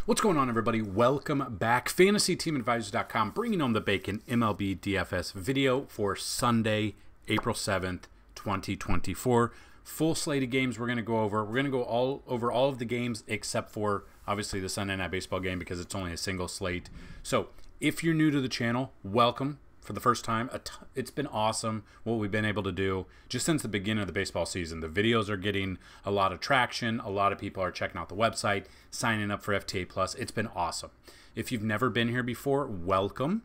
What's going on, everybody? Welcome back. FantasyTeamAdvisors.com bringing home the bacon MLB DFS video for Sunday, April 7th, 2024. Full slate of games we're going to go over. We're going to go over all of the games except for, obviously, the Sunday Night Baseball game because it's only a single slate. So, if you're new to the channel, welcome. For the first time, it's been awesome what we've been able to do just since the beginning of the baseball season. The videos are getting a lot of traction. A lot of people are checking out the website, signing up for FTA+. It's been awesome. If you've never been here before, welcome.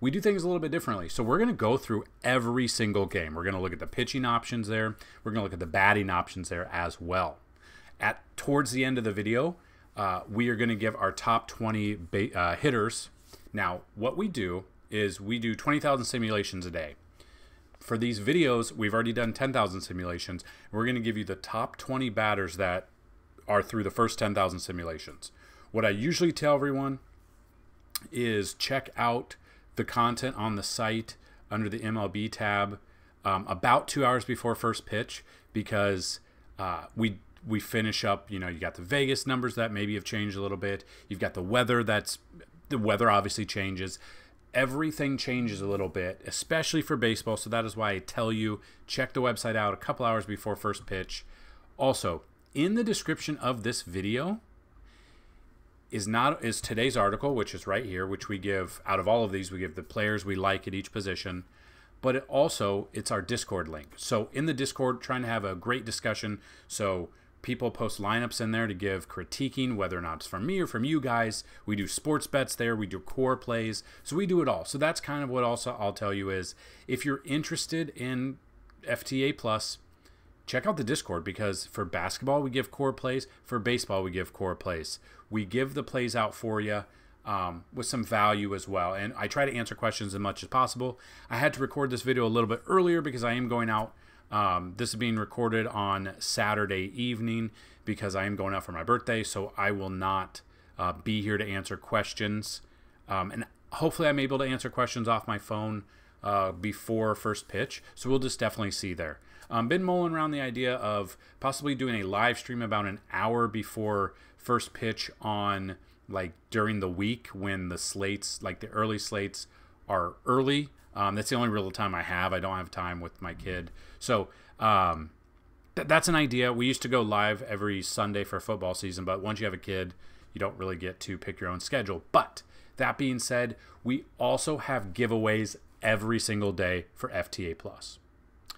We do things a little bit differently. So we're going to go through every single game. We're going to look at the pitching options there. We're going to look at the batting options there as well. Towards the end of the video, we are going to give our top 20 hitters. Now, what we do is we do 20,000 simulations a day. For these videos, we've already done 10,000 simulations. We're going to give you the top 20 batters that are through the first 10,000 simulations. What I usually tell everyone is check out the content on the site under the MLB tab about 2 hours before first pitch because we finish up, you got the Vegas numbers that maybe have changed a little bit. You've got the weather the weather obviously changes. Everything changes a little bit, especially for baseball, so that is why I tell you, check the website out a couple hours before first pitch. Also, in the description of this video is today's article, which is right here, which we give, out of all of these, we give the players we like at each position, but it's our Discord link. So in the Discord, trying to have a great discussion, so people post lineups in there to give critiquing, whether or not it's from me or from you guys. We do sports bets there. We do core plays. So we do it all. So that's kind of what also I'll tell you is if you're interested in FTA+, check out the Discord because for basketball, we give core plays. For baseball, we give core plays. We give the plays out for you with some value as well. And I try to answer questions as much as possible. I had to record this video a little bit earlier because I am going out. This is being recorded on Saturday evening because I am going out for my birthday, so I will not be here to answer questions. And hopefully I'm able to answer questions off my phone before first pitch, so we'll just definitely see there. Been mulling around the idea of possibly doing a live stream about an hour before first pitch on, during the week when the slates, the early slates are early. That's the only real time I have. I don't have time with my kid. So that's an idea. We used to go live every Sunday for football season, but once you have a kid, you don't really get to pick your own schedule. But that being said, we also have giveaways every single day for FTA+.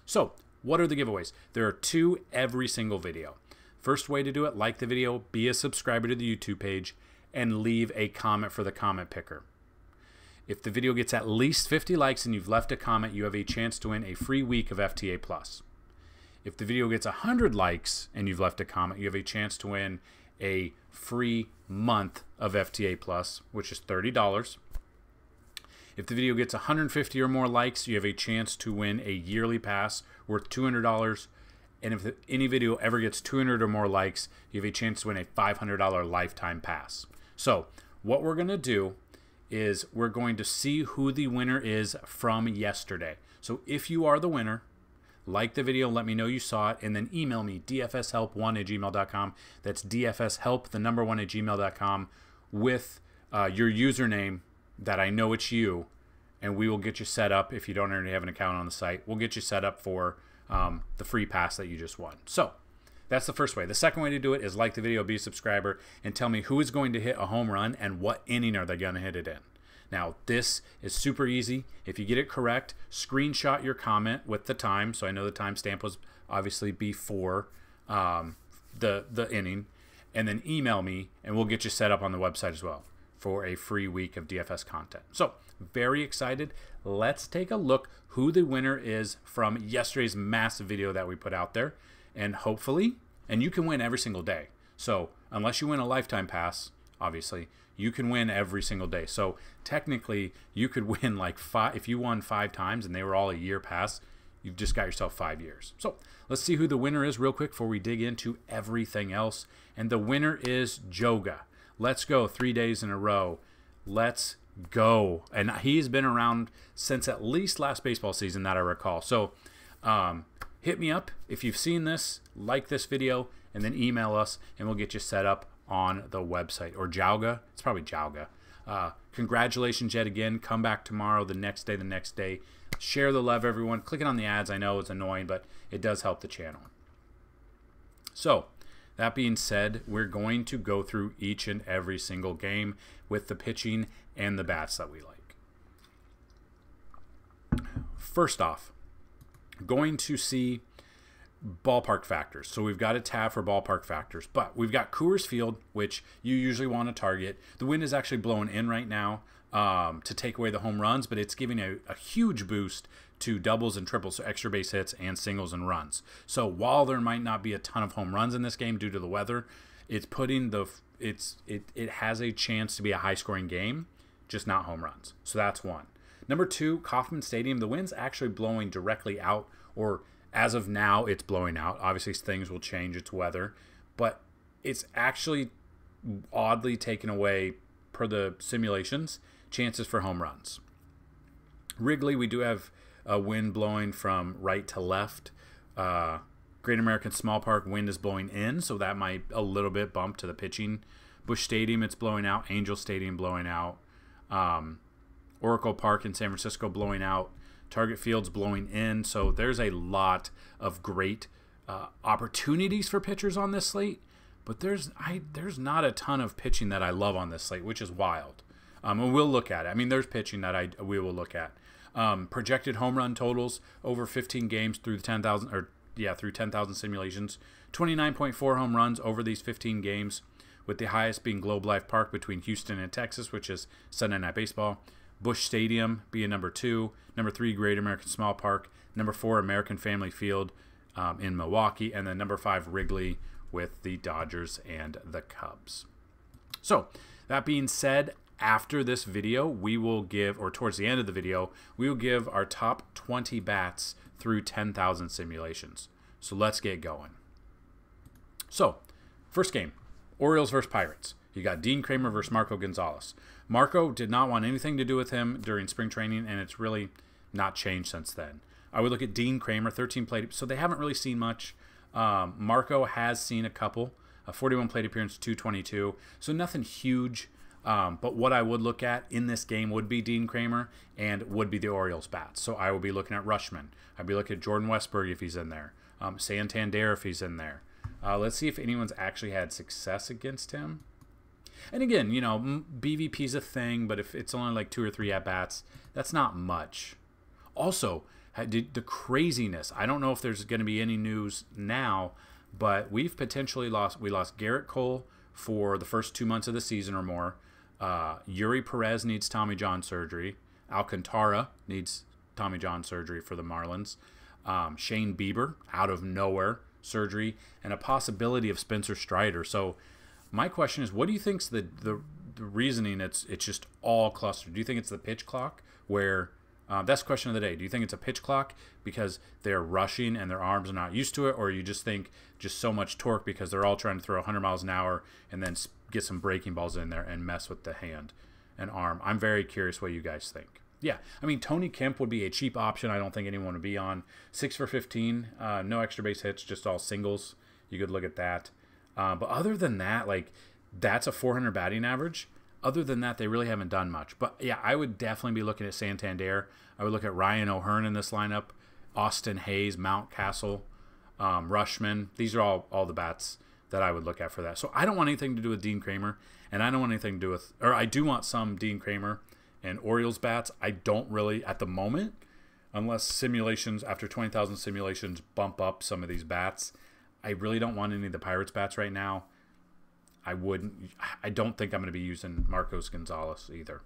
So what are the giveaways? There are 2 every single video. First way to do it, like the video, be a subscriber to the YouTube page, and leave a comment for the comment picker. If the video gets at least 50 likes and you've left a comment, you have a chance to win a free week of FTA+. If the video gets 100 likes and you've left a comment, you have a chance to win a free month of FTA+, which is $30. If the video gets 150 or more likes, you have a chance to win a yearly pass worth $200. And if any video ever gets 200 or more likes, you have a chance to win a $500 lifetime pass. So what we're going to do is we're going to see who the winner is from yesterday. So if you are the winner, like the video, let me know you saw it, and then email me, dfshelp1@gmail.com. That's dfshelp, the number 1@gmail.com, with your username that I know it's you, and we will get you set up. If you don't already have an account on the site, we'll get you set up for the free pass that you just won. So that's the first way. The second way to do it is like the video, be a subscriber, and tell me who is going to hit a home run and what inning are they going to hit it in. Now, this is super easy. If you get it correct, screenshot your comment with the time. So I know the timestamp was obviously before the inning. And then email me, and we'll get you set up on the website as well for a free week of DFS content. So very excited. Let's take a look who the winner is from yesterday's massive video that we put out there. And hopefully, and you can win every single day. So unless you win a lifetime pass, obviously, you can win every single day. So technically, you could win if you won 5 times and they were all a year pass, you've just got yourself 5 years. So let's see who the winner is real quick before we dig into everything else. And the winner is Joga. Let's go, 3 days in a row. Let's go. And he's been around since at least last baseball season that I recall. So hit me up if you've seen this, like this video, and then email us, and we'll get you set up on the website. Or Jauga. It's probably Jauga. Congratulations yet again. Come back tomorrow, the next day. Share the love, everyone. Clicking on the ads, I know it's annoying, but it does help the channel. So, that being said, we're going to go through each and every single game with the pitching and the bats that we like. First off, going to see ballpark factors. So we've got a tab for ballpark factors, but we've got Coors Field, which you usually want to target. The wind is actually blowing in right now to take away the home runs, but it's giving a huge boost to doubles and triples, so extra base hits and singles and runs. So while there might not be a ton of home runs in this game due to the weather, it's putting it has a chance to be a high scoring game, just not home runs. So that's one. Number two, Kauffman Stadium. The wind's actually blowing directly out, or as of now, it's blowing out. Obviously, things will change. It's weather. But it's actually oddly taken away, per the simulations, chances for home runs. Wrigley, we do have a wind blowing from right to left. Great American Small Park, wind is blowing in, so that might a little bit bump to the pitching. Busch Stadium, it's blowing out. Angel Stadium blowing out. Oracle Park in San Francisco blowing out. Target Field's blowing in. So there's a lot of great opportunities for pitchers on this slate, but there's not a ton of pitching that I love on this slate, which is wild. And we'll look at it. I mean, there's pitching that we will look at. Projected home run totals over 15 games through the 10,000 through 10,000 simulations. 29.4 home runs over these 15 games, with the highest being Globe Life Park between Houston and Texas, which is Sunday Night Baseball. Busch Stadium being number 2. Number 3, Great American Small Park. Number 4, American Family Field in Milwaukee. And then number 5, Wrigley with the Dodgers and the Cubs. So, that being said, after this video, we will give, or towards the end of the video, we will give our top 20 bats through 10,000 simulations. So, let's get going. So, first game, Orioles versus Pirates. You got Dean Kramer versus Marco Gonzalez. Marco did not want anything to do with him during spring training, and it's really not changed since then. I would look at Dean Kramer, 13 plate, so they haven't really seen much. Marco has seen a couple, a 41 plate appearance, 222, so nothing huge. But what I would look at in this game would be Dean Kramer and would be the Orioles bats. So I will be looking at Rushman. I'd be looking at Jordan Westburg if he's in there. Santander if he's in there. Let's see if anyone's actually had success against him. And again, you know, BVP's a thing, but if it's only like 2 or 3 at-bats, that's not much. Also, the craziness. I don't know if there's going to be any news now, but we've potentially lost. We lost Garrett Cole for the first 2 months of the season or more. Yuri Perez needs Tommy John surgery. Alcantara needs Tommy John surgery for the Marlins. Shane Bieber, out of nowhere, surgery. And a possibility of Spencer Strider. So my question is, what do you think's the reasoning? It's just all clustered. Do you think it's the pitch clock where that's the question of the day. Do you think it's a pitch clock because they're rushing and their arms are not used to it, or you just think just so much torque because they're all trying to throw 100 miles an hour and then get some breaking balls in there and mess with the hand and arm? I'm very curious what you guys think. Yeah, I mean, Tony Kemp would be a cheap option. I don't think anyone would be on. 6 for 15, no extra base hits, just all singles. You could look at that. But other than that, like, that's a 400 batting average. Other than that, they really haven't done much. But, yeah, I would definitely be looking at Santander. I would look at Ryan O'Hearn in this lineup, Austin Hayes, Mountcastle, Rushman. These are all the bats that I would look at for that. So I don't want anything to do with Dean Kramer, and I don't want anything to do with – or I do want some Dean Kramer and Orioles bats. I don't really at the moment, unless simulations, after 20,000 simulations, bump up some of these bats. I really don't want any of the Pirates bats right now. I don't think I'm going to be using Marcos Gonzalez either.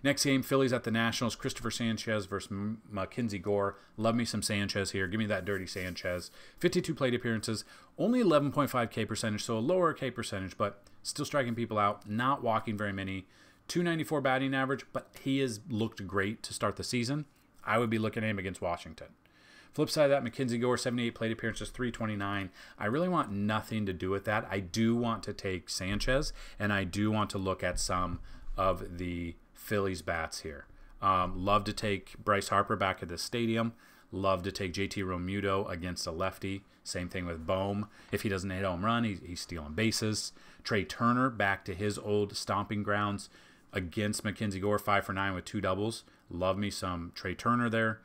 Next game, Phillies at the Nationals. Christopher Sanchez versus Mackenzie Gore. Love me some Sanchez here. Give me that dirty Sanchez. 52 plate appearances. Only 11.5 K percentage, so a lower K percentage, but still striking people out. Not walking very many. 294 batting average, but he has looked great to start the season. I would be looking at him against Washington. Flip side of that, Mackenzie Gore, 78 plate appearances, 329. I really want nothing to do with that. I do want to take Sanchez, and I do want to look at some of the Phillies bats here. Love to take Bryce Harper back at the stadium. Love to take JT Realmuto against a lefty. Same thing with Bohm. If he doesn't hit home run, he's stealing bases. Trey Turner back to his old stomping grounds against Mackenzie Gore, 5 for 9 with 2 doubles. Love me some Trey Turner there.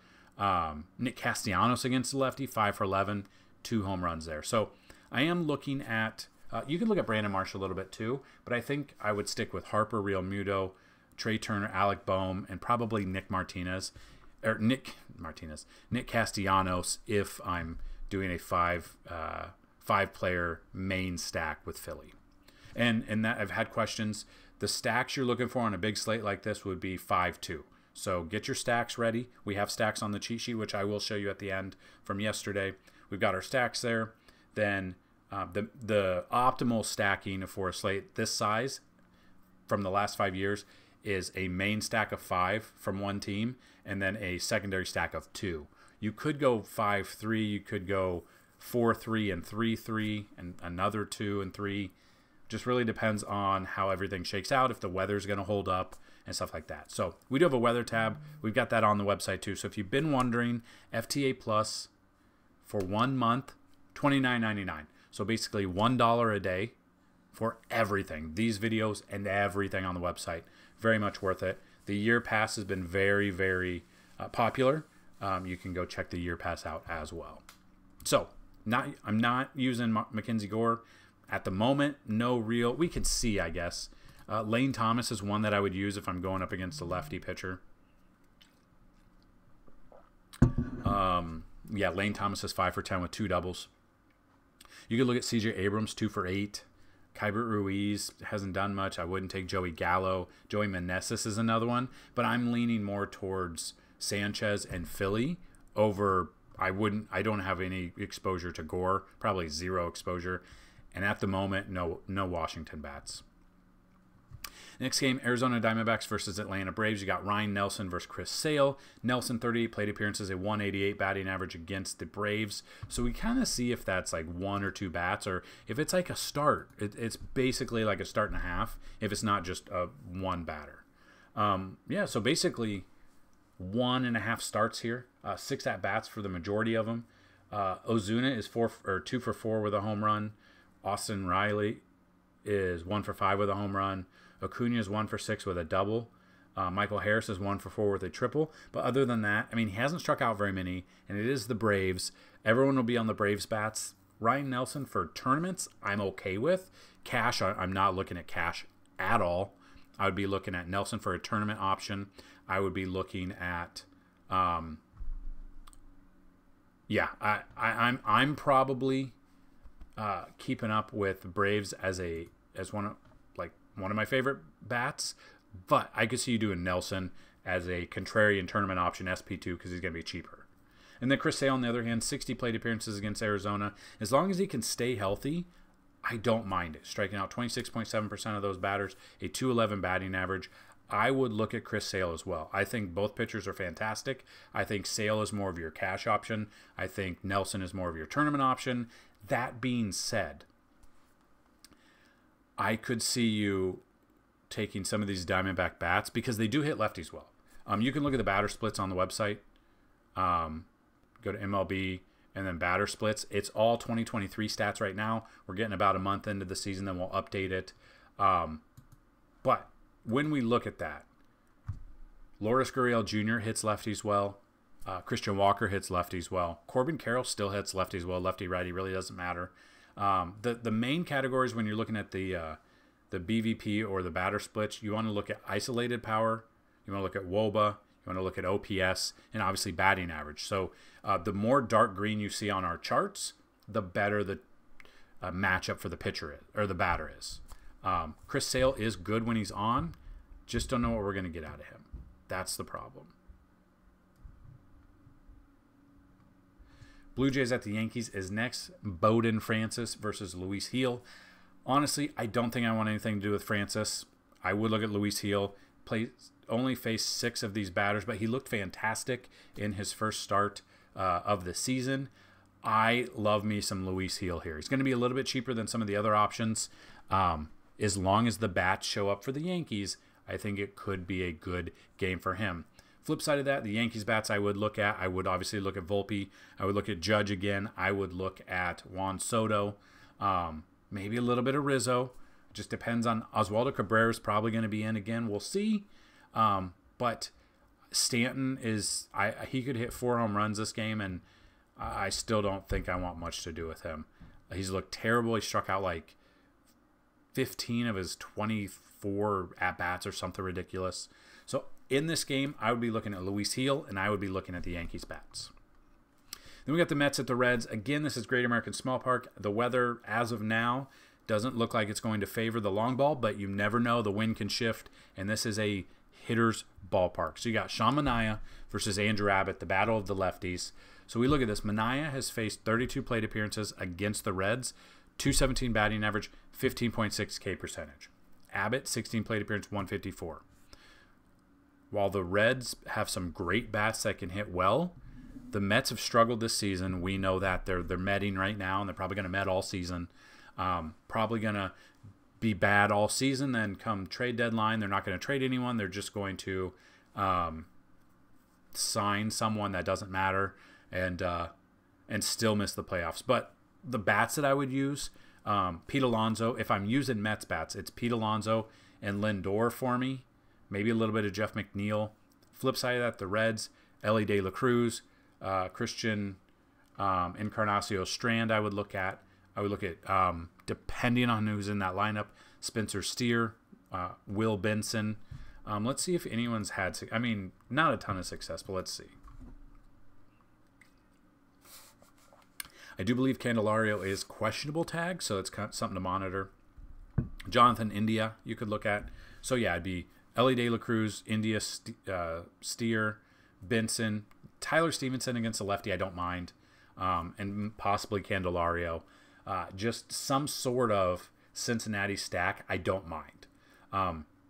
Nick Castellanos against the lefty, 5 for 11, 2 home runs there. So I am looking at, you can look at Brandon Marsh a little bit too, but I think I would stick with Harper, Realmuto, Trey Turner, Alec Bohm, and probably Nick Castellanos if I'm doing a five player main stack with Philly. And that I've had questions. The stacks you're looking for on a big slate like this would be 5-2. So get your stacks ready. We have stacks on the cheat sheet, which I will show you at the end from yesterday. We've got our stacks there. Then the optimal stacking for a slate this size from the last 5 years is a main stack of 5 from one team and then a secondary stack of 2. You could go 5-3. You could go 4-3 and 3-3 and another 2 and 3. Just really depends on how everything shakes out, if the weather's going to hold up and stuff like that. So we do have a weather tab. We've got that on the website too. So if you've been wondering, FTA Plus for 1 month, $29.99. So basically $1 a day for everything. These videos and everything on the website. Very much worth it. The year pass has been very, very popular. You can go check the year pass out as well. So I'm not using Mackenzie Gore at the moment. No real. We can see, I guess. Lane Thomas is one that I would use if I'm going up against a lefty pitcher. Yeah, Lane Thomas is 5 for 10 with 2 doubles. You could look at CJ Abrams, 2 for 8. Kybert Ruiz hasn't done much. I wouldn't take Joey Gallo. Joey Meneses is another one, but I'm leaning more towards Sanchez and Philly over. I don't have any exposure to Gore, probably 0 exposure, and at the moment, no Washington bats. Next game, Arizona Diamondbacks versus Atlanta Braves. You got Ryan Nelson versus Chris Sale. Nelson, 38 plate appearances, a 188 batting average against the Braves. So we kind of see if that's like 1 or 2 bats, or if it's like a start. It's basically like a start and a half if it's not just a 1 batter. Yeah, so basically 1.5 starts here. 6 at-bats for the majority of them. Ozuna is 2 for 4 with a home run. Austin Riley is 1 for 5 with a home run. Acuna is 1 for 6 with a double. Michael Harris is 1 for 4 with a triple. But other than that, I mean, he hasn't struck out very many, and it is the Braves. Everyone will be on the Braves bats. Ryan Nelson for tournaments, I'm okay with. Cash, I'm not looking at cash at all. I would be looking at Nelson for a tournament option. I would be looking at, I'm probably keeping up with Braves as one of my favorite bats, but I could see you doing Nelson as a contrarian tournament option, SP2, because he's going to be cheaper. And then Chris Sale, on the other hand, 60 plate appearances against Arizona. As long as he can stay healthy, I don't mind it. Striking out 26.7% of those batters, a 211 batting average. I would look at Chris Sale as well. I think both pitchers are fantastic. I think Sale is more of your cash option. I think Nelson is more of your tournament option. That being said, I could see you taking some of these Diamondback bats because they do hit lefties well. You can look at the batter splits on the website. Go to MLB and then batter splits. It's all 2023 stats right now. We're getting about a month into the season, then we'll update it. But when we look at that, Lourdes Gurriel Jr. hits lefties well. Christian Walker hits lefties well. Corbin Carroll still hits lefties well. Lefty-righty really doesn't matter. The main categories when you're looking at the BVP or the batter splits, you want to look at isolated power, you want to look at WOBA, you want to look at OPS, and obviously batting average. So the more dark green you see on our charts, the better the matchup for the pitcher is, or the batter is. Chris Sale is good when he's on, just don't know what we're going to get out of him. That's the problem. Blue Jays at the Yankees is next. Bowden Francis versus Luis Gil. Honestly, I don't think I want anything to do with Francis. I would look at Luis Gil. Only faced 6 of these batters, but he looked fantastic in his first start of the season. I love me some Luis Gil here. He's going to be a little bit cheaper than some of the other options. As long as the bats show up for the Yankees, I think it could be a good game for him. Flip side of that, the Yankees bats I would look at. I would obviously look at Volpe. I would look at Judge again. I would look at Juan Soto. Maybe a little bit of Rizzo. Just depends on Oswaldo Cabrera is probably going to be in again. We'll see. But Stanton is he could hit 4 home runs this game, and I still don't think I want much to do with him. He's looked terrible. He struck out like 15 of his 24 at-bats or something ridiculous. So in this game, I would be looking at Luis Gil, and I would be looking at the Yankees bats. Then we got the Mets at the Reds. Again, this is Great American Small Park. The weather, as of now, doesn't look like it's going to favor the long ball, but you never know. The wind can shift, and this is a hitter's ballpark. So you got Sean Manaea versus Andrew Abbott, the battle of the lefties. So we look at this. Manaea has faced 32 plate appearances against the Reds, 217 batting average, 15.6 K percentage. Abbott, 16 plate appearance, 154. While the Reds have some great bats that can hit well, the Mets have struggled this season. We know that they're metting right now, and they're probably going to met all season. Probably going to be bad all season. Then come trade deadline, they're not going to trade anyone. They're just going to sign someone that doesn't matter and still miss the playoffs. But the bats that I would use, Pete Alonso. If I'm using Mets bats, it's Pete Alonso and Lindor for me. Maybe a little bit of Jeff McNeil. Flip side of that, the Reds, Ellie De La Cruz, Christian Encarnacio Strand I would look at. I would look at, depending on who's in that lineup, Spencer Steer, Will Benson. Let's see if anyone's had, not a ton of success, but let's see. I do believe Candelario is questionable tag, so it's kind of something to monitor. Jonathan India you could look at. So yeah, it'd be Ellie De La Cruz, India, Steer, Benson, Tyler Stevenson against the lefty, I don't mind, and possibly Candelario. Just some sort of Cincinnati stack, I don't mind.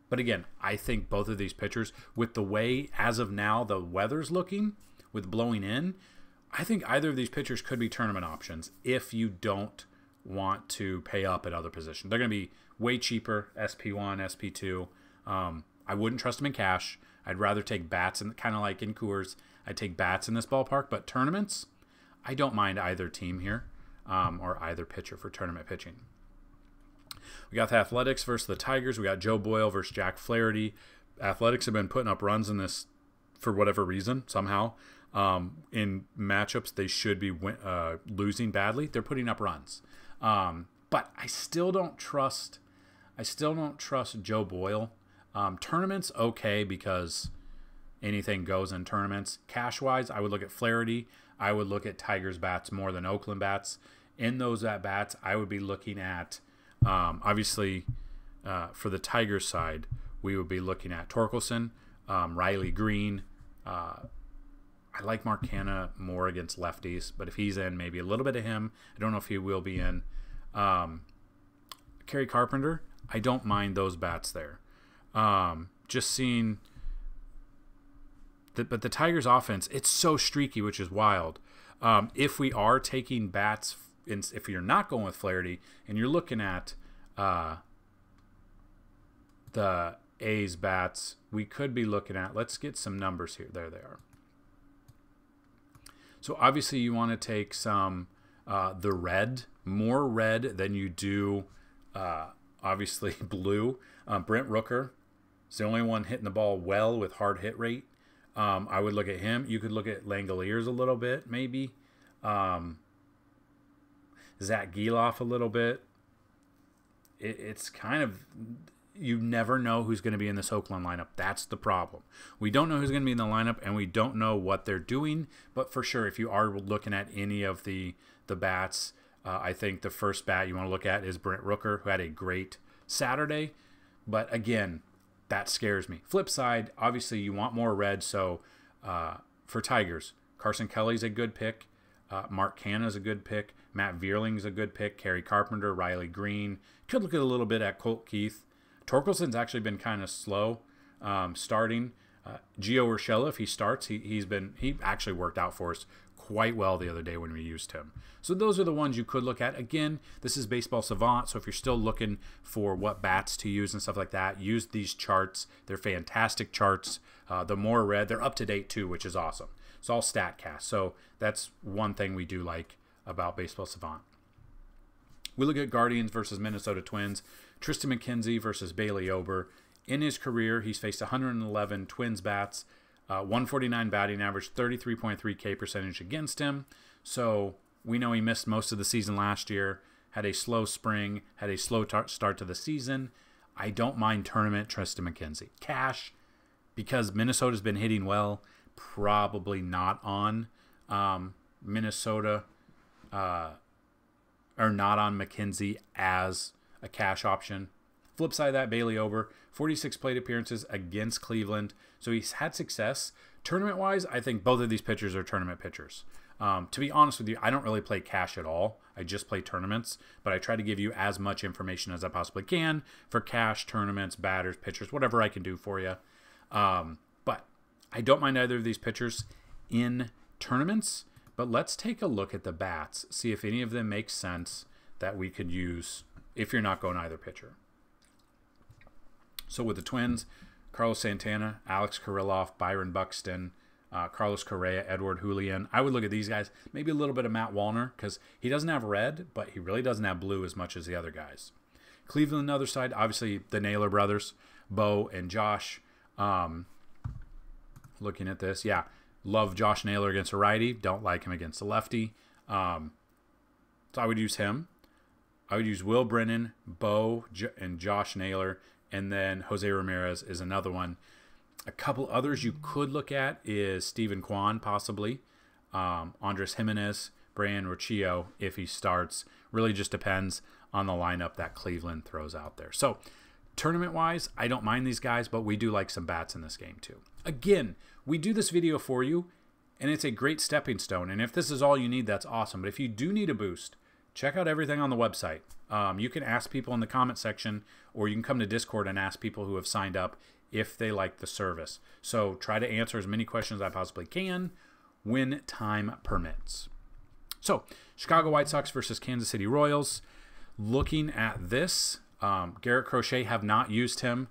But again, I think both of these pitchers, with the way, as of now, the weather's looking, with blowing in, I think either of these pitchers could be tournament options if you don't want to pay up at other positions. They're going to be way cheaper, SP1, SP2. I wouldn't trust them in cash. I'd rather take bats, and kind of like in Coors, I'd take bats in this ballpark. But tournaments, I don't mind either team here or either pitcher for tournament pitching. We got the Athletics versus the Tigers. We got Joe Boyle versus Jack Flaherty. Athletics have been putting up runs in this for whatever reason, somehow. In matchups they should be losing badly, they're putting up runs. But I still don't trust Joe Boyle. Tournaments, okay, because anything goes in tournaments. Cash-wise, I would look at Flaherty. I would look at Tigers bats more than Oakland bats. In those at-bats, I would be looking at, obviously, for the Tigers side, we would be looking at Torkelson, Riley Green. I like Mark Canha more against lefties, but if he's in, maybe a little bit of him. I don't know if he will be in. Kerry Carpenter, I don't mind those bats there. Just seeing, but the Tigers' offense, it's so streaky, which is wild. If we are taking bats, if you're not going with Flaherty and you're looking at the A's bats, we could be looking at, let's get some numbers here. There they are. So obviously you want to take some the red, more red than you do obviously blue. Brent Rooker is the only one hitting the ball well with hard hit rate. I would look at him. You could look at Langoliers a little bit, maybe. Zach Geloff a little bit. It's kind of, you never know who's going to be in this Oakland lineup. That's the problem. We don't know who's going to be in the lineup, and we don't know what they're doing. But for sure, if you are looking at any of the bats, I think the first bat you want to look at is Brent Rooker, who had a great Saturday. But again, that scares me. Flip side, obviously you want more red. So for Tigers, Carson Kelly's a good pick. Mark Canha's a good pick. Matt Vierling's a good pick. Kerry Carpenter, Riley Green. Could look at a little bit at Colt Keith. Torkelson's actually been kind of slow starting. Gio Urshela, if he starts, he actually worked out for us quite well the other day when we used him. So those are the ones you could look at. Again, this is Baseball Savant, so if you're still looking for what bats to use and stuff like that, use these charts. They're fantastic charts. The more red, they're up to date too, which is awesome. It's all StatCast, so that's one thing we do like about Baseball Savant. We look at Guardians versus Minnesota Twins. Tristan McKenzie versus Bailey Ober. In his career, he's faced 111 Twins bats, 149 batting average, 33.3 K percentage against him. So we know he missed most of the season last year, had a slow spring, had a slow start to the season. I don't mind tournament Tristan McKenzie. Cash, because Minnesota's been hitting well, probably not on Minnesota or not on McKenzie as a cash option. Flip side of that, Bailey Ober, 46 plate appearances against Cleveland. So he's had success. Tournament-wise, I think both of these pitchers are tournament pitchers. To be honest with you, I don't really play cash at all. I just play tournaments, but I try to give you as much information as I possibly can for cash, tournaments, batters, pitchers, whatever I can do for you. But I don't mind either of these pitchers in tournaments, but let's take a look at the bats, see if any of them make sense that we could use if you're not going either pitcher. So with the Twins, Carlos Santana, Alex Kirilloff, Byron Buxton, Carlos Correa, Edward Julian. I would look at these guys. Maybe a little bit of Matt Wallner because he doesn't have red, but he really doesn't have blue as much as the other guys. Cleveland, on the other side, obviously the Naylor brothers, Bo and Josh. Looking at this, yeah, love Josh Naylor against a righty. Don't like him against a lefty. So I would use him. I would use Will Brennan, Bo, and Josh Naylor. And then Jose Ramirez is another one. A couple others you could look at is Steven Kwan, possibly. Andres Jimenez, Brian Riccio, if he starts. Really just depends on the lineup that Cleveland throws out there. So, tournament-wise, I don't mind these guys, but we do like some bats in this game too. Again, we do this video for you, and it's a great stepping stone. And if this is all you need, that's awesome. But if you do need a boost, check out everything on the website. You can ask people in the comment section, or you can come to Discord and ask people who have signed up if they like the service. So try to answer as many questions as I possibly can when time permits. So Chicago White Sox versus Kansas City Royals. Looking at this, Garrett Crochet have not used him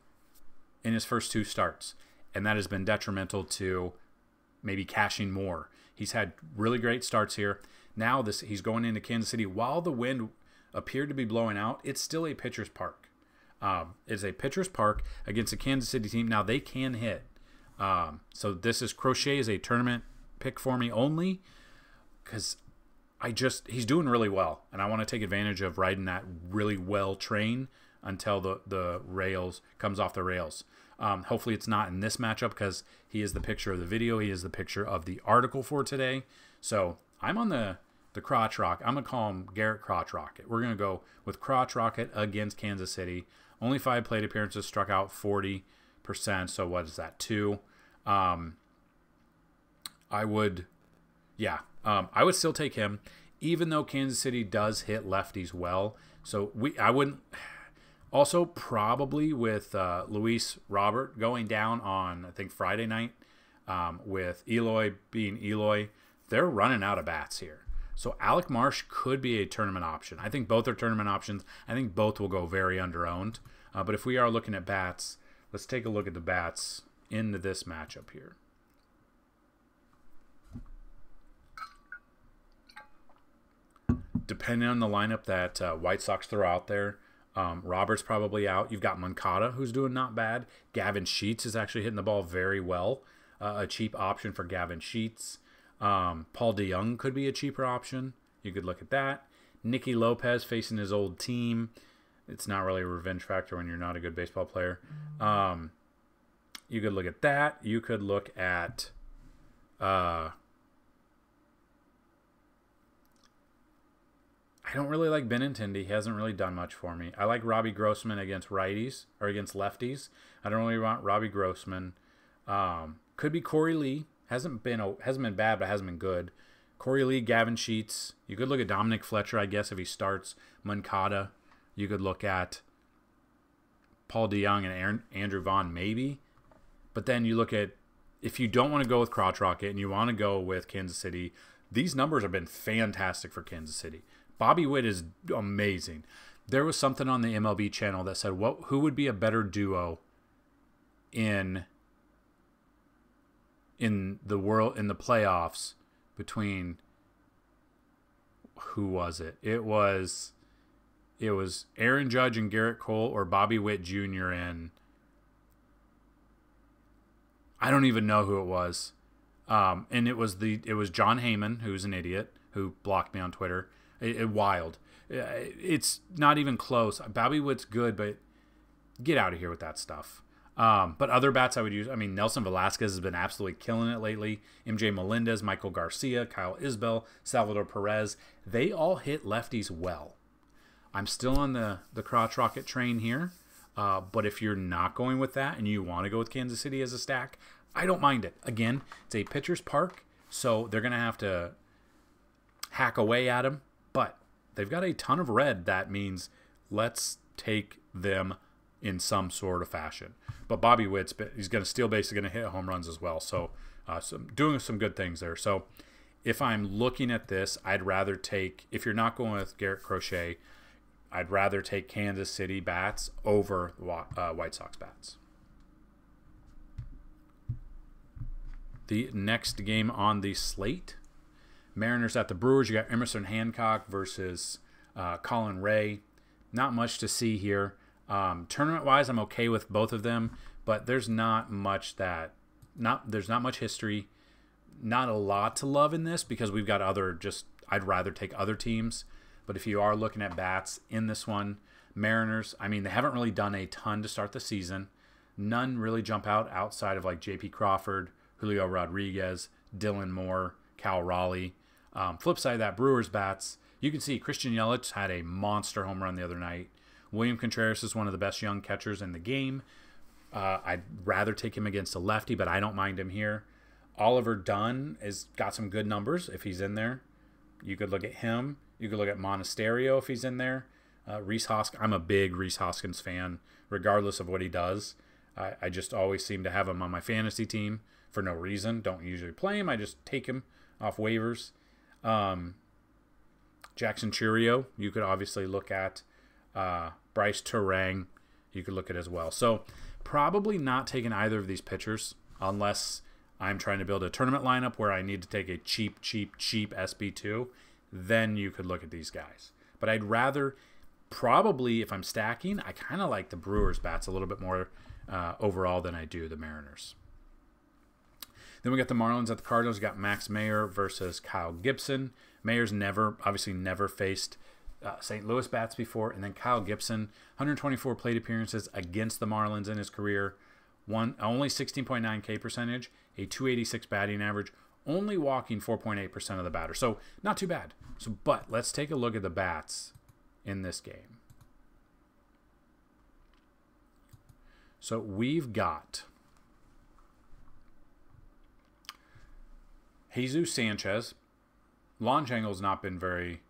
in his first two starts, and that has been detrimental to maybe cashing more. He's had really great starts here. Now he's going into Kansas City. While the wind appeared to be blowing out, it's still a pitcher's park. It's a pitcher's park against a Kansas City team. Now they can hit. So this is Crochet is a tournament pick for me only because he's doing really well, and I want to take advantage of riding that really well train until the rails comes off the rails. Hopefully it's not in this matchup because he is the picture of the video. He is the picture of the article for today. So I'm on the Crotch Rock. I'm going to call him Garrett Crotch Rocket. We're going to go with Crotch Rocket against Kansas City. Only 5 plate appearances, struck out 40%. So what is that, 2? I would still take him, even though Kansas City does hit lefties well. So I wouldn't. Also, probably with Luis Robert going down on, I think, Friday night, with Eloy being Eloy, they're running out of bats here. So Alec Marsh could be a tournament option. I think both are tournament options. I think both will go very underowned. But if we are looking at bats, let's take a look at the bats into this matchup here. Depending on the lineup that White Sox throw out there, Robert's probably out. You've got Moncada, who's doing not bad. Gavin Sheets is actually hitting the ball very well. A cheap option for Gavin Sheets. Paul DeYoung could be a cheaper option. You could look at that. Nicky Lopez facing his old team. It's not really a revenge factor when you're not a good baseball player. You could look at that. You could look at I don't really like Benintendi. He hasn't really done much for me. I like Robbie Grossman against righties or against lefties. I don't really want Robbie Grossman. Could be Corey Lee. Hasn't been bad, but hasn't been good. Corey Lee, Gavin Sheets. You could look at Dominic Fletcher, I guess, if he starts. Moncada. You could look at Paul DeYoung and Andrew Vaughn, maybe. But then you look at, if you don't want to go with Crotch Rocket and you want to go with Kansas City, these numbers have been fantastic for Kansas City. Bobby Witt is amazing. There was something on the MLB channel that said, who would be a better duo in the playoffs between, who was it? It was Aaron Judge and Garrett Cole, or Bobby Witt Jr. and I don't even know who it was. And it was John Heyman, who's an idiot, who blocked me on Twitter. Wild. It's not even close. Bobby Witt's good, but get out of here with that stuff. But other bats I would use, Nelson Velasquez has been absolutely killing it lately. MJ Melendez, Michael Garcia, Kyle Isbell, Salvador Perez. They all hit lefties well. I'm still on the crotch rocket train here. But if you're not going with that and you want to go with Kansas City as a stack, I don't mind it. Again, it's a pitcher's park, so they're going to have to hack away at him. But they've got a ton of red. That means let's take them in some sort of fashion. But Bobby Witt's, he's going to steal base, going to hit home runs as well. So, doing some good things there. So if I'm looking at this, I'd rather take, if you're not going with Garrett Crochet, I'd rather take Kansas City bats over White Sox bats. The next game on the slate, Mariners at the Brewers. You got Emerson Hancock versus Colin Ray. Not much to see here. Tournament-wise, I'm okay with both of them, but there's not much history. Not a lot to love in this because we've got I'd rather take other teams. But if you are looking at bats in this one, Mariners, they haven't really done a ton to start the season. None really jump out outside of like J.P. Crawford, Julio Rodriguez, Dylan Moore, Cal Raleigh. Flip side of that, Brewers bats, you can see Christian Yelich had a monster home run the other night. William Contreras is one of the best young catchers in the game. I'd rather take him against a lefty, but I don't mind him here. Oliver Dunn has got some good numbers if he's in there. You could look at him. You could look at Monasterio if he's in there. Rhys Hoskins. I'm a big Rhys Hoskins fan, regardless of what he does. I just always seem to have him on my fantasy team for no reason. Don't usually play him. I just take him off waivers. Jackson Churio, you could obviously look at. Bryce Terang, you could look at as well. So probably not taking either of these pitchers unless I'm trying to build a tournament lineup where I need to take a cheap SB2. Then you could look at these guys. But I'd rather, probably if I'm stacking, I kind of like the Brewers bats a little bit more overall than I do the Mariners. Then we got the Marlins at the Cardinals. We got Max Meyer versus Kyle Gibson. Mayer's obviously never faced St. Louis bats before, and then Kyle Gibson, 124 plate appearances against the Marlins in his career, only 16.9 K percentage, a 286 batting average, only walking 4.8% of the batter. So not too bad. But let's take a look at the bats in this game. So we've got Jesus Sanchez. Launch angle's not been very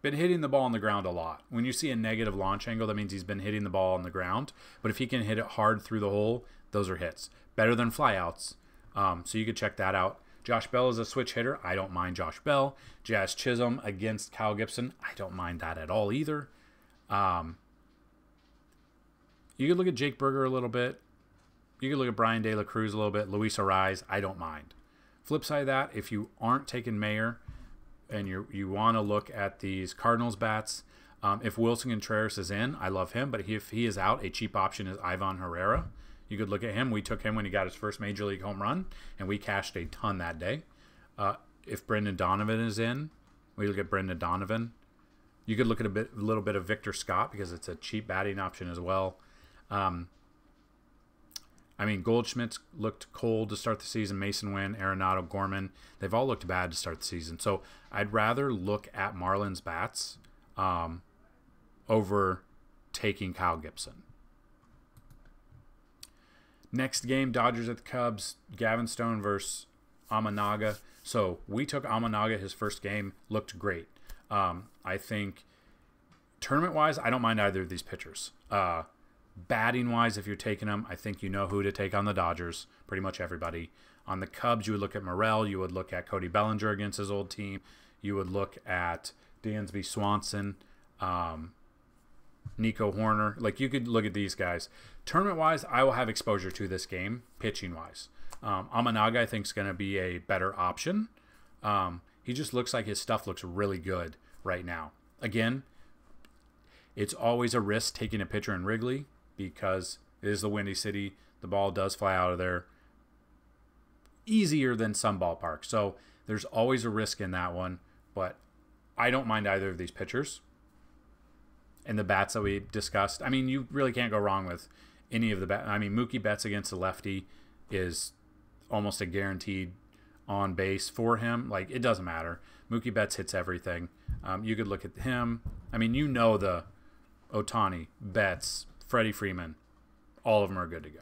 been hitting the ball on the ground a lot. When you see a negative launch angle, that means he's been hitting the ball on the ground. But if he can hit it hard through the hole, those are hits. Better than flyouts. So you could check that out. Josh Bell is a switch hitter. I don't mind Josh Bell. Jazz Chisholm against Kyle Gibson. I don't mind that at all either. You could look at Jake Berger a little bit. You could look at Brian De La Cruz a little bit. Luis Arraez. I don't mind. Flip side of that, if you aren't taking Mayer, and you want to look at these Cardinals bats, if Wilson Contreras is in, I love him. But if he is out, a cheap option is Ivan Herrera. You could look at him. We took him when he got his first Major League home run, and we cashed a ton that day. If Brendan Donovan is in, we look at Brendan Donovan. You could look at a little bit of Victor Scott because it's a cheap batting option as well. Goldschmidt's looked cold to start the season. Mason Wynn, Arenado, Gorman, they've all looked bad to start the season. So I'd rather look at Marlins bats over taking Kyle Gibson. Next game, Dodgers at the Cubs. Gavin Stone versus Amanaga. So we took Amanaga his first game. Looked great. I think tournament-wise, I don't mind either of these pitchers. Batting-wise, if you're taking them, I think you know who to take on the Dodgers. Pretty much everybody. On the Cubs, you would look at Morel. You would look at Cody Bellinger against his old team. You would look at Dansby Swanson, Nico Horner. Like, you could look at these guys. Tournament-wise, I will have exposure to this game, pitching-wise. Amanaga, I think, is going to be a better option. He just looks like his stuff looks really good right now. Again, it's always a risk taking a pitcher in Wrigley because it is the Windy City. The ball does fly out of there easier than some ballparks. So there's always a risk in that one. But I don't mind either of these pitchers. And the bats that we discussed, I mean, you really can't go wrong with any of the bats. I mean, Mookie Betts against the lefty is almost a guaranteed on base for him. Like, it doesn't matter. Mookie Betts hits everything. You could look at him. I mean, you know the Ohtani, Betts, Freddie Freeman, all of them are good to go.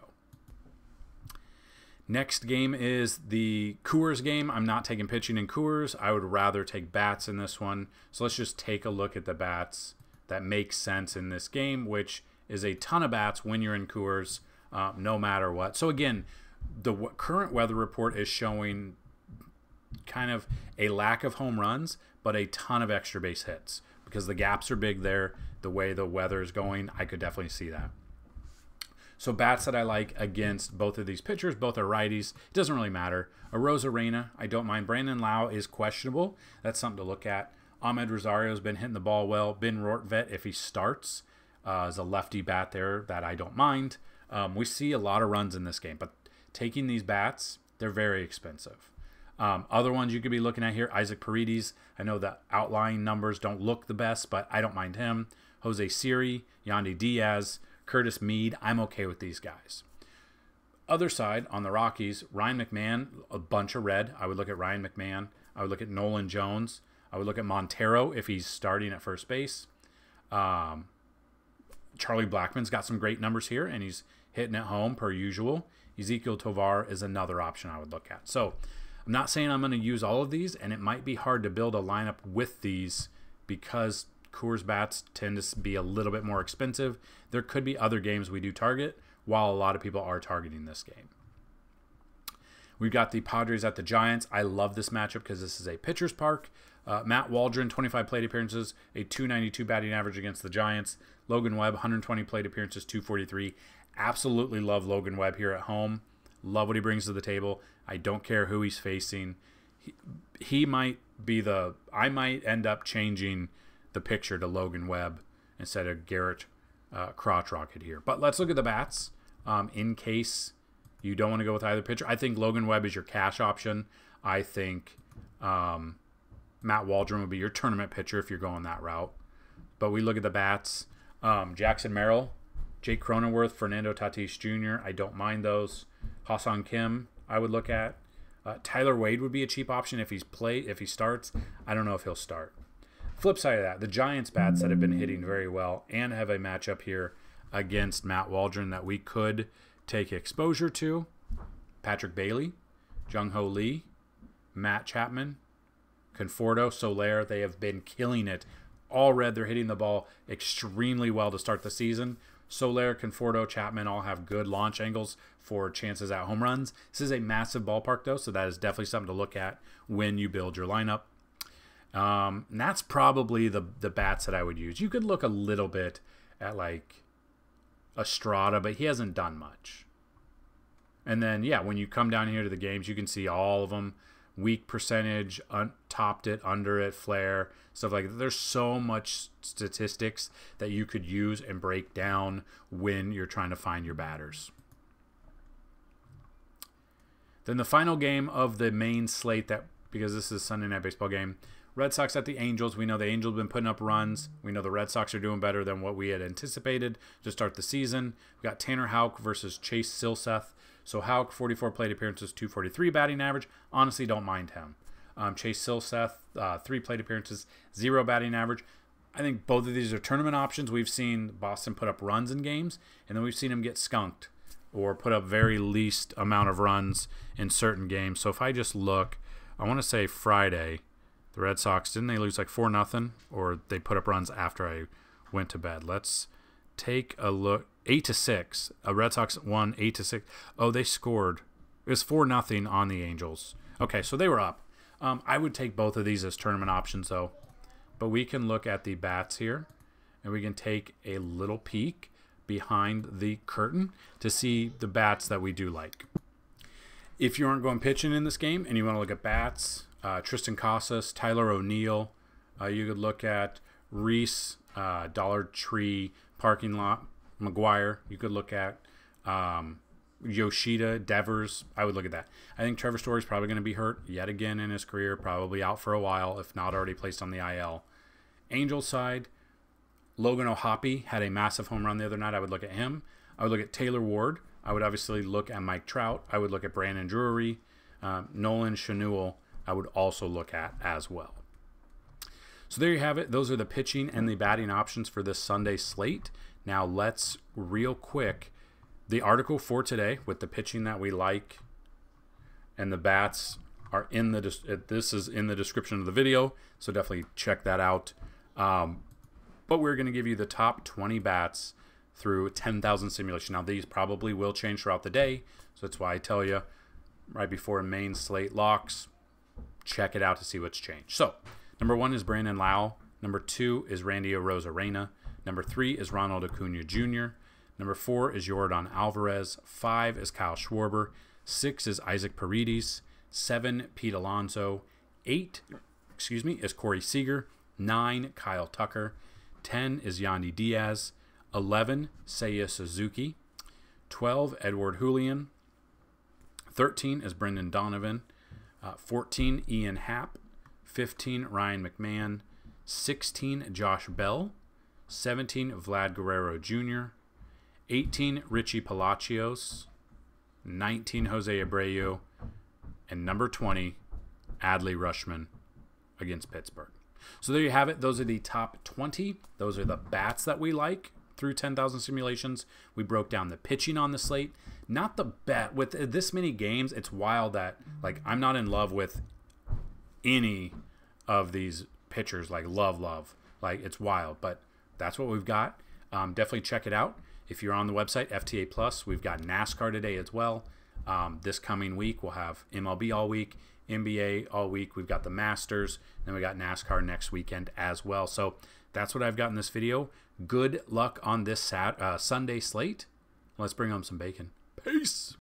Next game is the Coors game. I'm not taking pitching in Coors. I would rather take bats in this one. So let's just take a look at the bats that make sense in this game, which is a ton of bats when you're in Coors, no matter what. So again, the current weather report is showing kind of a lack of home runs, but a ton of extra base hits because the gaps are big there. The way the weather is going, I could definitely see that. So bats that I like against both of these pitchers, both are righties. It doesn't really matter. Arozarena, I don't mind. Brandon Lau is questionable. That's something to look at. Ahmed Rosario's been hitting the ball well. Ben Rortvedt, if he starts, is a lefty bat there that I don't mind. We see a lot of runs in this game, but taking these bats, they're very expensive. Other ones you could be looking at here, Isaac Paredes. I know the outlying numbers don't look the best, but I don't mind him. Jose Siri, Yandy Diaz, Curtis Mead. I'm okay with these guys. Other side, on the Rockies, Ryan McMahon, a bunch of red. I would look at Ryan McMahon. I would look at Nolan Jones. I would look at Montero if he's starting at first base. Charlie Blackmon's got some great numbers here, and he's hitting it home per usual. Ezekiel Tovar is another option I would look at. So I'm not saying I'm going to use all of these, and it might be hard to build a lineup with these because Coors bats tend to be a little bit more expensive. There could be other games we do target, while a lot of people are targeting this game. We've got the Padres at the Giants. I love this matchup because this is a pitcher's park. Matt Waldron, 25 plate appearances, a 292 batting average against the Giants. Logan Webb, 120 plate appearances, 243. Absolutely love Logan Webb here at home. Love what he brings to the table. I don't care who he's facing. He might be I might end up changing the picture to Logan Webb instead of Garrett Crotch Rocket here. But let's look at the bats in case you don't want to go with either pitcher. I think Logan Webb is your cash option. I think Matt Waldron would be your tournament pitcher if you're going that route. But we look at the bats. Jackson Merrill, Jake Cronenworth, Fernando Tatis Jr. I don't mind those. Ha-Seong Kim, I would look at. Tyler Wade would be a cheap option if he starts. I don't know if he'll start. Flip side of that, the Giants bats that have been hitting very well and have a matchup here against Matt Waldron that we could take exposure to. Patrick Bailey, Jung-Ho Lee, Matt Chapman, Conforto, Soler. They have been killing it. All red, they're hitting the ball extremely well to start the season. Soler, Conforto, Chapman all have good launch angles for chances at home runs. This is a massive ballpark, though, so that is definitely something to look at when you build your lineup. And that's probably the bats that I would use. You could look a little bit at, like, Estrada, but he hasn't done much. And then, yeah, when you come down here to the games, you can see all of them. Weak percentage, topped it, under it, flare, stuff like that. There's so much statistics that you could use and break down when you're trying to find your batters. Then the final game of the main slate, because this is a Sunday Night Baseball game, Red Sox at the Angels. We know the Angels have been putting up runs. We know the Red Sox are doing better than what we had anticipated to start the season. We've got Tanner Houck versus Chase Silseth. So Houck, 44 plate appearances, 243 batting average. Honestly, don't mind him. Chase Silseth, 3 plate appearances, 0 batting average. I think both of these are tournament options. We've seen Boston put up runs in games, and then we've seen them get skunked or put up very least amount of runs in certain games. So if I just look, I want to say Friday, the Red Sox, didn't they lose like 4-0? Or they put up runs after I went to bed. Let's take a look. 8-6. Red Sox won 8-6. Oh, they scored. It was 4-0 on the Angels. Okay, so they were up. I would take both of these as tournament options, though. But we can look at the bats here, and we can take a little peek behind the curtain to see the bats that we do like. If you aren't going pitching in this game and you want to look at bats, Tristan Casas, Tyler O'Neill, you could look at Reese, Dollar Tree, Parking Lot, McGuire. You could look at Yoshida, Devers. I would look at that. I think Trevor Story's probably going to be hurt yet again in his career, probably out for a while, if not already placed on the IL. Angels side, Logan O'Hoppe had a massive home run the other night. I would look at him. I would look at Taylor Ward. I would obviously look at Mike Trout. I would look at Brandon Drury. Nolan Schanuel I would also look at as well. So there you have it. Those are the pitching and the batting options for this Sunday slate. Now let's real quick, the article for today with the pitching that we like and the bats are in the this is in the description of the video, so definitely check that out. But we're going to give you the top 20 bats through 10,000 simulation. Now these probably will change throughout the day, so that's why I tell you right before main slate locks, check it out to see what's changed. So number 1 is Brandon Lau. Number 2 is Randy Arozarena. Number 3 is Ronald Acuna Jr. Number 4 is Yordan Alvarez. 5 is Kyle Schwarber. 6 is Isaac Paredes. 7, Pete Alonso. 8, is Corey Seager. 9, Kyle Tucker. 10 is Yandy Diaz. 11, Seiya Suzuki. 12, Edward Julian. 13 is Brendan Donovan. 14, Ian Happ. 15, Ryan McMahon. 16, Josh Bell. 17, Vlad Guerrero Jr. 18, Richie Palacios. 19, Jose Abreu. And number 20, Adley Rutschman against Pittsburgh. So there you have it. Those are the top 20. Those are the bats that we like through 10,000 simulations. We broke down the pitching on the slate. Not the bat. With this many games, it's wild that, like, I'm not in love with any of these pitchers. Like, love. Like, it's wild. But that's what we've got. Definitely check it out. If you're on the website, FTA Plus, we've got NASCAR today as well. This coming week, we'll have MLB all week, NBA all week. We've got the Masters. Then we got NASCAR next weekend as well. So that's what I've got in this video. Good luck on this Sunday slate. Let's bring home some bacon. Peace.